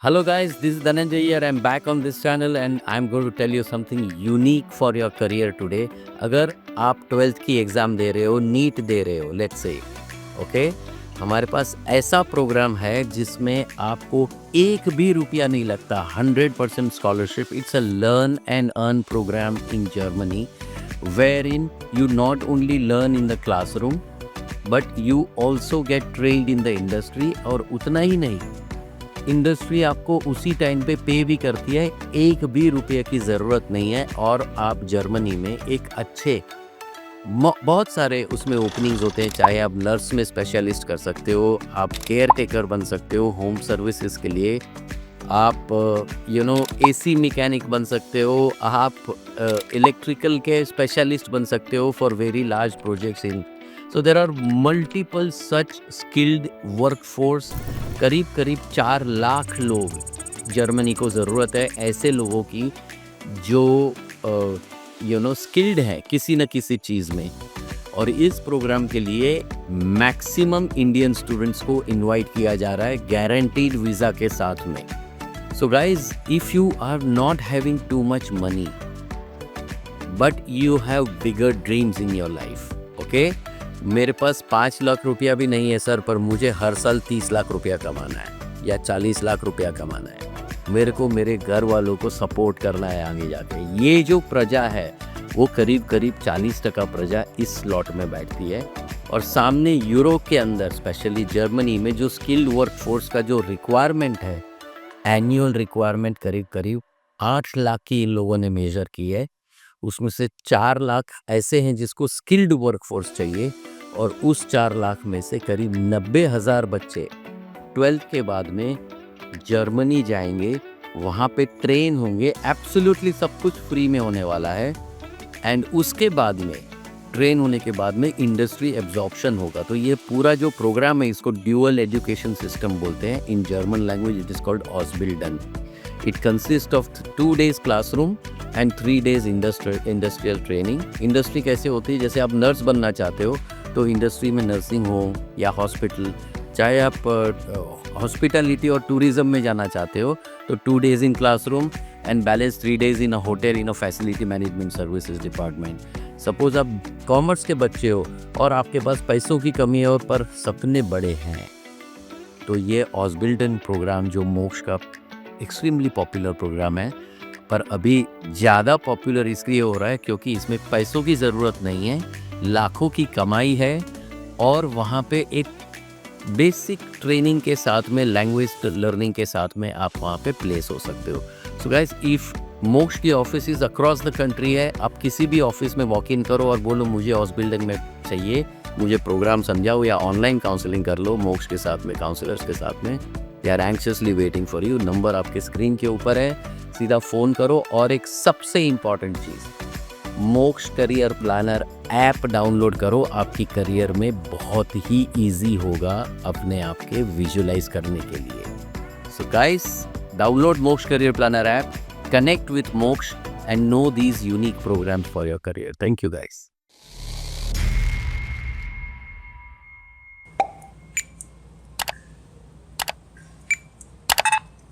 Hello guys, this is Dhananjay here. I'm back on this channel and I'm going to tell you something unique for your career today. अगर आप 12th की exam दे रहे हो, NEET दे रहे हो, let's say, okay, हमारे पास ऐसा programme है जिसमें आपको एक भी रुपया नहीं लगता, 100% scholarship. It's a learn and earn program in Germany wherein you not only learn in the classroom but you also get trained in the industry. और उतना ही नहीं, इंडस्ट्री आपको उसी टाइम पे भी करती है, एक भी रुपये की ज़रूरत नहीं है. और आप जर्मनी में एक अच्छे बहुत सारे उसमें ओपनिंग्स होते हैं. चाहे आप नर्स में स्पेशलिस्ट कर सकते हो, आप केयर टेकर बन सकते हो होम सर्विसेज के लिए, आप एसी मैकेनिक बन सकते हो, आप इलेक्ट्रिकल के स्पेशलिस्ट बन सकते हो for very large projects in. So there are multiple such skilled workforce. करीब 4 लाख लोग जर्मनी को ज़रूरत है ऐसे लोगों की जो स्किल्ड हैं किसी न किसी चीज़ में. और इस प्रोग्राम के लिए मैक्सिमम इंडियन स्टूडेंट्स को इनवाइट किया जा रहा है गारंटीड वीज़ा के साथ में. So guys, if you are not having too much money but you have bigger dreams in your life, okay, मेरे पास 5 लाख रुपया भी नहीं है सर, पर मुझे हर साल 30 लाख रुपया कमाना है या 40 लाख रुपया कमाना है, मेरे को मेरे घर वालों को सपोर्ट करना है आगे जाके. ये जो प्रजा है वो करीब 40% प्रजा इस स्लॉट में बैठती है. और सामने यूरोप के अंदर स्पेशली जर्मनी में जो स्किल्ड वर्कफोर्स का जो रिक्वायरमेंट है, एनुअल रिक्वायरमेंट करीब 8 लाख की इन लोगों ने मेजर की है. उसमें से 4 लाख ऐसे हैं जिसको स्किल्ड वर्कफोर्स चाहिए, और उस 4 लाख में से करीब 90,000 बच्चे 12th के बाद में जर्मनी जाएंगे, वहाँ पे ट्रेन होंगे. एब्सोल्युटली सब कुछ फ्री में होने वाला है. एंड उसके बाद में ट्रेन होने के बाद में इंडस्ट्री एब्जॉर्प्शन होगा. तो ये पूरा जो प्रोग्राम है इसको ड्यूअल एजुकेशन सिस्टम बोलते हैं. In German language it is called ausbildung. It consist of 2 days classroom and 3 days industrial training. Industry कैसे होती है, जैसे आप नर्स बनना चाहते हो तो इंडस्ट्री में नर्सिंग होम या हॉस्पिटल, चाहे आप हॉस्पिटलिटी और टूरिज़्म में जाना चाहते हो तो 2 days in classroom and balance 3 days in a hotel in a facility management services department. Suppose आप कॉमर्स के बच्चे हो और आपके पास पैसों की कमी है और पर सपने बड़े हैं, तो ये ऑसबिल्डन प्रोग्राम जो मोक्ष का एक्सट्रीमली पॉपुलर प्रोग्राम है, पर अभी ज़्यादा पॉपुलर इसलिए हो रहा है क्योंकि इसमें पैसों की ज़रूरत नहीं है, लाखों की कमाई है. और वहाँ पे एक बेसिक ट्रेनिंग के साथ में, लैंग्वेज लर्निंग के साथ में आप वहाँ पे प्लेस हो सकते हो. सो गाइज, इफ़ मोक्ष की ऑफिस अक्रॉस द कंट्री है, आप किसी भी ऑफिस में वॉक इन करो और बोलो मुझे ऑसबिल्डन में चाहिए, मुझे प्रोग्राम समझाओ, या ऑनलाइन काउंसलिंग कर लो मोक्ष के साथ में, काउंसलर्स के साथ में. They are anxiously waiting for you. Number आपके स्क्रीन के ऊपर है, सीधा फ़ोन करो. और एक सबसे इम्पॉर्टेंट चीज़, मोक्ष करियर प्लानर ऐप डाउनलोड करो. आपकी करियर में बहुत ही ईजी होगा अपने आप के विजुलाइज करने के लिए. So guys, download Moksh career planner app, connect with Moksh and know these unique programs for your career. Thank you guys.